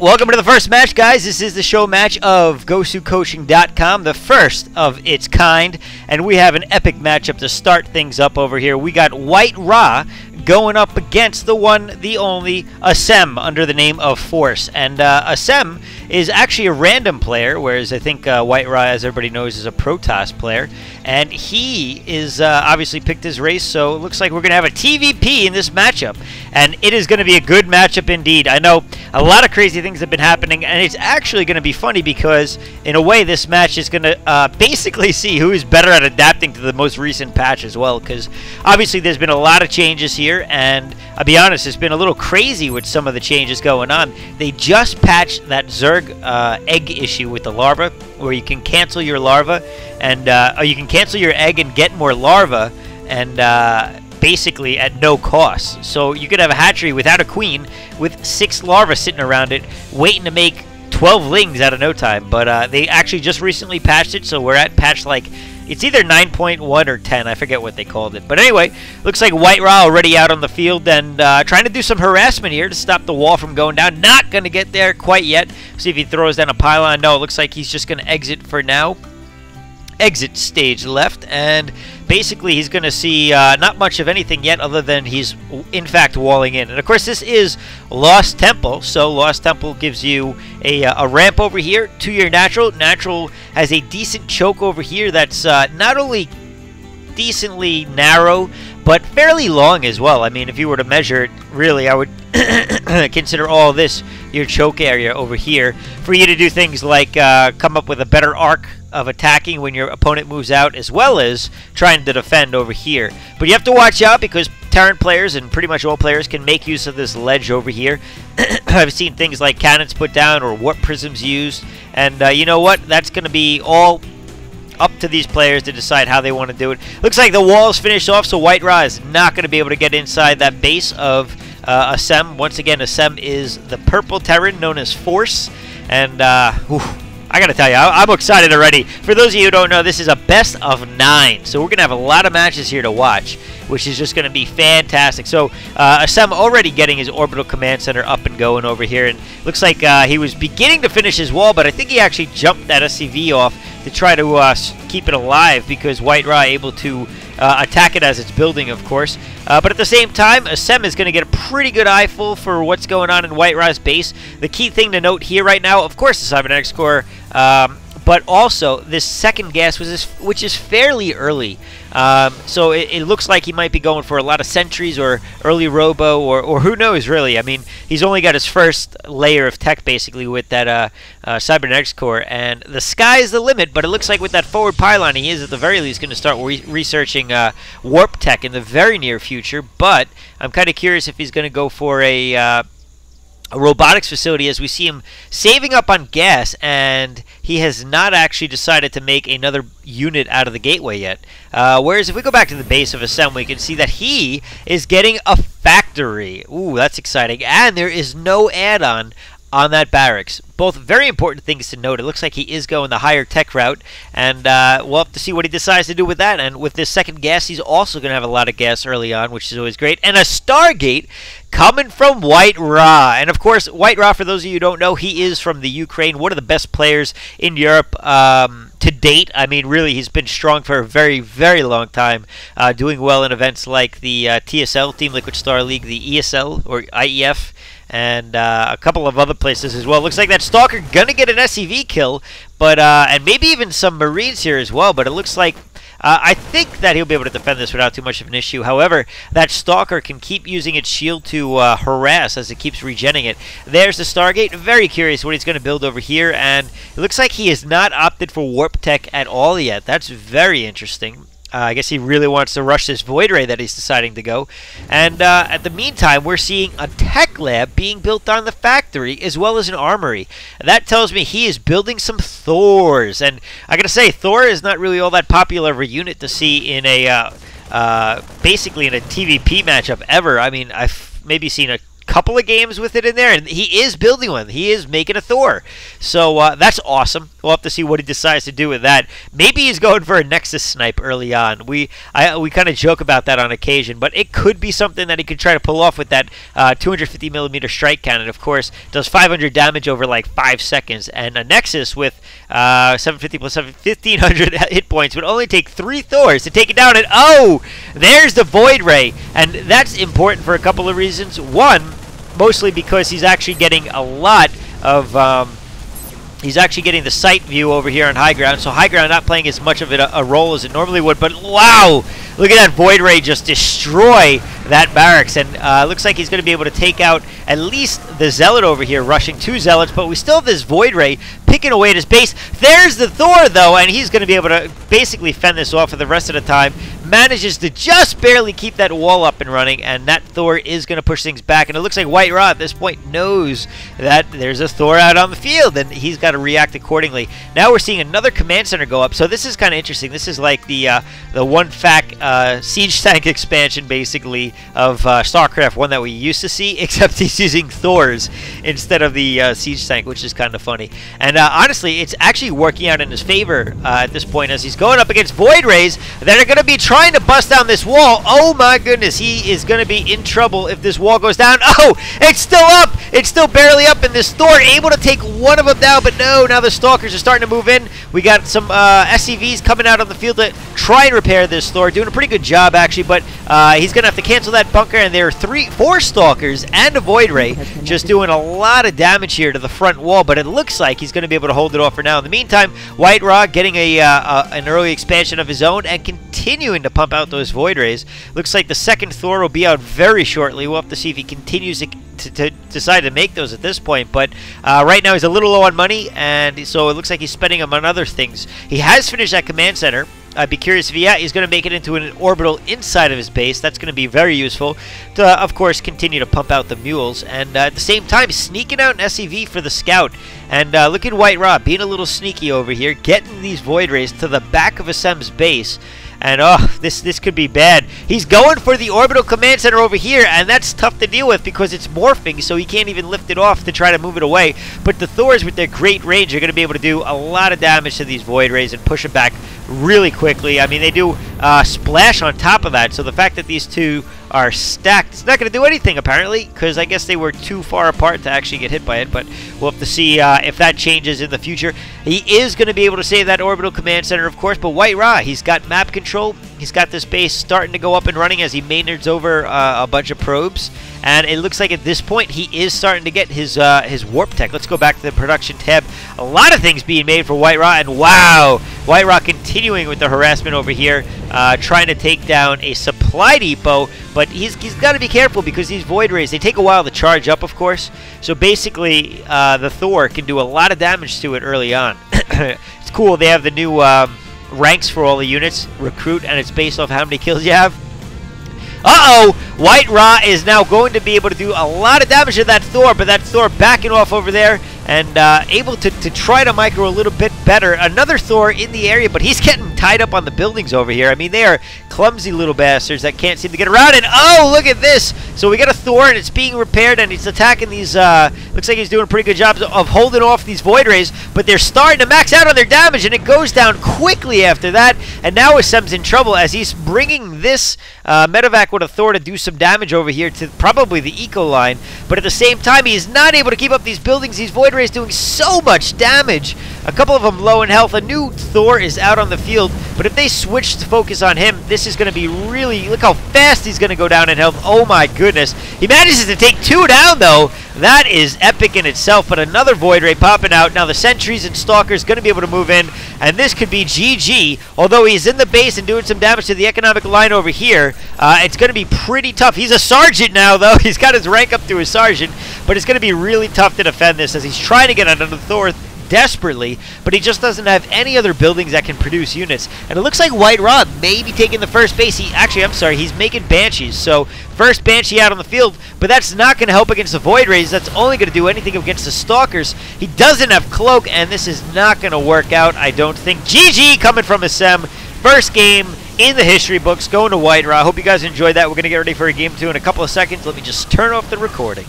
Welcome to the first match, guys. This is the show match of GoSuCoaching.com, the first of its kind, and we have an epic matchup to start things up over here. We got White Ra going up against the one, the only, Assem, under the name of Force. And Assem is actually a random player, whereas I think White Ra, as everybody knows, is a Protoss player. And he is obviously picked his race, so it looks like we're going to have a TVP in this matchup. And it is going to be a good matchup indeed. I know a lot of crazy things have been happening, and it's actually going to be funny because, in a way, this match is going to basically see who is better at adapting to the most recent patch as well, because obviously there's been a lot of changes here, and I'll be honest, it's been a little crazy with some of the changes going on. They just patched that Zerg egg issue with the larva, where you can cancel your larva, and or you can cancel your egg and get more larva, and basically at no cost. So you could have a hatchery without a queen with 6 larvae sitting around it waiting to make 12 lings out of no time. But they actually just recently patched it, so we're at patch like, it's either 9.1 or 10, I forget what they called it. But anyway, looks like White Ra already out on the field and trying to do some harassment here to stop the wall from going down. Not going to get there quite yet. See if he throws down a pylon. No, it looks like he's just going to exit for now. Exit stage left, and basically he's going to see not much of anything yet other than he's in fact walling in. And of course this is Lost Temple, so Lost Temple gives you a ramp over here to your natural. Natural has a decent choke over here that's not only decently narrow but fairly long as well. I mean, if you were to measure it, really I would consider all this your choke area over here for you to do things like come up with a better arc of attacking when your opponent moves out, as well as trying to defend over here. But you have to watch out because Terran players and pretty much all players can make use of this ledge over here. I've seen things like cannons put down or warp prisms used, and you know what? That's going to be all up to these players to decide how they want to do it. Looks like the wall is finished off, so White Ra is not going to be able to get inside that base of Assem. Once again, Assem is the purple Terran known as Force, and I gotta tell you, I'm excited already. For those of you who don't know, this is a best of 9, so we're gonna have a lot of matches here to watch, which is just gonna be fantastic. So Assem already getting his orbital command center up and going over here, and looks like he was beginning to finish his wall, but I think he actually jumped that SCV off to try to keep it alive, because White Ra able to attack it as it's building, of course. But at the same time, Assem is going to get a pretty good eyeful for what's going on in White Ra's base. The key thing to note here right now, of course, the cybernetics core, but also this second gas, which is fairly early. So it looks like he might be going for a lot of sentries or early robo, or who knows, really. I mean, he's only got his first layer of tech, basically, with that cybernetics core, and the sky's the limit, but it looks like with that forward pylon, he is at the very least going to start researching warp tech in the very near future. But I'm kind of curious if he's going to go for a robotics facility, as we see him saving up on gas, and he has not actually decided to make another unit out of the gateway yet. Whereas if we go back to the base of Assem, we can see that he is getting a factory. Ooh, that's exciting. And there is no add-on on that barracks. Both very important things to note. It looks like he is going the higher tech route, and we'll have to see what he decides to do with that. And with this second gas, he's also going to have a lot of gas early on, which is always great. And a Stargate coming from White Ra. And of course, White Ra, for those of you who don't know, he is from the Ukraine, one of the best players in Europe to date. I mean, really, he's been strong for a very, very long time, doing well in events like the TSL, Team Liquid Star League, the ESL, or IEF, and a couple of other places as well. Looks like that Stalker gonna get an SCV kill, but and maybe even some Marines here as well. But it looks like I think that he'll be able to defend this without too much of an issue. However, that Stalker can keep using its shield to harass as it keeps regenning it. There's the Stargate. Very curious what he's going to build over here, and it looks like he has not opted for warp tech at all yet. That's very interesting. I guess he really wants to rush this Void Ray that he's deciding to go. And at the meantime, we're seeing a tech lab being built on the factory, as well as an armory. That tells me he is building some Thors. And I gotta say, Thor is not really all that popular of a unit to see in a basically in a TVP matchup ever. I mean, I've maybe seen a couple of games with it in there, and he is building one. He is making a Thor. So that's awesome. We'll have to see what he decides to do with that. Maybe he's going for a Nexus snipe early on. We kind of joke about that on occasion, but it could be something that he could try to pull off with that 250 millimeter strike cannon. Of course, does 500 damage over like 5 seconds, and a Nexus with 750 plus 1500 hit points would only take 3 Thors to take it down. And oh, there's the Void Ray, and that's important for a couple of reasons. One, mostly because he's actually getting a lot of he's actually getting the sight view over here on high ground, so high ground not playing as much of a role as it normally would. But wow, look at that Void Ray just destroy that barracks, and looks like he's going to be able to take out at least the Zealot over here, rushing 2 Zealots, but we still have this Void Ray picking away at his base. There's the Thor, though, and he's going to be able to basically fend this off for the rest of the time. Manages to just barely keep that wall up and running, and that Thor is going to push things back, and it looks like White Ra at this point knows that there's a Thor out on the field, and he's got to react accordingly. Now we're seeing another command center go up, so this is kind of interesting. This is like the one fac siege tank expansion, basically, of Starcraft 1 that we used to see, except he's using Thors instead of the siege tank, which is kind of funny. And honestly, it's actually working out in his favor at this point, as he's going up against Void Rays that are going to be trying to bust down this wall. Oh my goodness, he is going to be in trouble if this wall goes down. Oh, it's still up. It's still barely up, and this Thor able to take one of them down, but no, now the Stalkers are starting to move in. We got some SCVs coming out on the field to try and repair this Thor, doing a pretty good job actually, but he's going to have to cancel that bunker, and there are 4 Stalkers and a Void Ray just doing a lot of damage here to the front wall, but it looks like he's going to be able to hold it off for now. In the meantime, White Ra getting an early expansion of his own and continuing to pump out those Void Rays. Looks like the second Thor will be out very shortly. We'll have to see if he continues to decide to make those at this point, but right now he's a little low on money, and so it looks like he's spending them on other things. He has finished that command center. I'd be curious if he's going to make it into an orbital inside of his base. That's going to be very useful to, of course, continue to pump out the mules. And at the same time, sneaking out an SCV for the scout. And look at White Ra being a little sneaky over here, getting these Void Rays to the back of Assem's base. And oh, this could be bad. He's going for the orbital command center over here, and that's tough to deal with because it's morphing, so he can't even lift it off to try to move it away. But the Thors, with their great range, are going to be able to do a lot of damage to these Void Rays and push them back really quickly. I mean, they do splash on top of that, so the fact that these two are stacked, it's not going to do anything apparently, because I guess they were too far apart to actually get hit by it, but we'll have to see if that changes in the future. He is going to be able to save that orbital command center, of course, but White Ra, he's got map control. He's got this base starting to go up and running as he Maynards over a bunch of probes, and it looks like at this point he is starting to get his warp tech. Let's go back to the production tab. A lot of things being made for White Ra, and wow, White Ra continuing with the harassment over here, trying to take down a supply depot, but he's got to be careful because these Void Rays, they take a while to charge up, of course, so basically the Thor can do a lot of damage to it early on. It's cool, they have the new ranks for all the units, recruit, and it's based off how many kills you have. Uh-oh! White Ra is now going to be able to do a lot of damage to that Thor, but that Thor backing off over there and able to try to micro a little bit better. Another Thor in the area, but he's getting tied up on the buildings over here. I mean, they are clumsy little bastards that can't seem to get around. And oh, look at this! So we got a Thor, and it's being repaired, and it's attacking these, looks like he's doing a pretty good job of holding off these Void Rays, but they're starting to max out on their damage, and it goes down quickly after that. And now Assem's in trouble as he's bringing this medevac with a Thor to do some damage over here to probably the eco line, but at the same time, he is not able to keep up these buildings. These Void Rays doing so much damage. A couple of them low in health. A new Thor is out on the field, but if they switch to focus on him, this is going to be really, look how fast he's going to go down in health. Oh my goodness. He manages to take 2 down though. That is epic in itself, but another Void Ray popping out. Now the sentries and stalkers going to be able to move in, and this could be GG. Although he's in the base and doing some damage to the economic line over here, it's going to be pretty tough. He's a sergeant now though. He's got his rank up to a sergeant, but it's going to be really tough to defend this as he's trying to get another Thor desperately, but he just doesn't have any other buildings that can produce units. And it looks like White Ra may be taking the first base. He's making Banshees. So first Banshee out on the field, but that's not going to help against the Void Rays. That's only going to do anything against the Stalkers. He doesn't have Cloak, and this is not going to work out, I don't think. GG coming from Assem. First game in the history books, going to White Raw. I hope you guys enjoyed that. We're going to get ready for a game 2 in a couple of seconds. Let me just turn off the recording.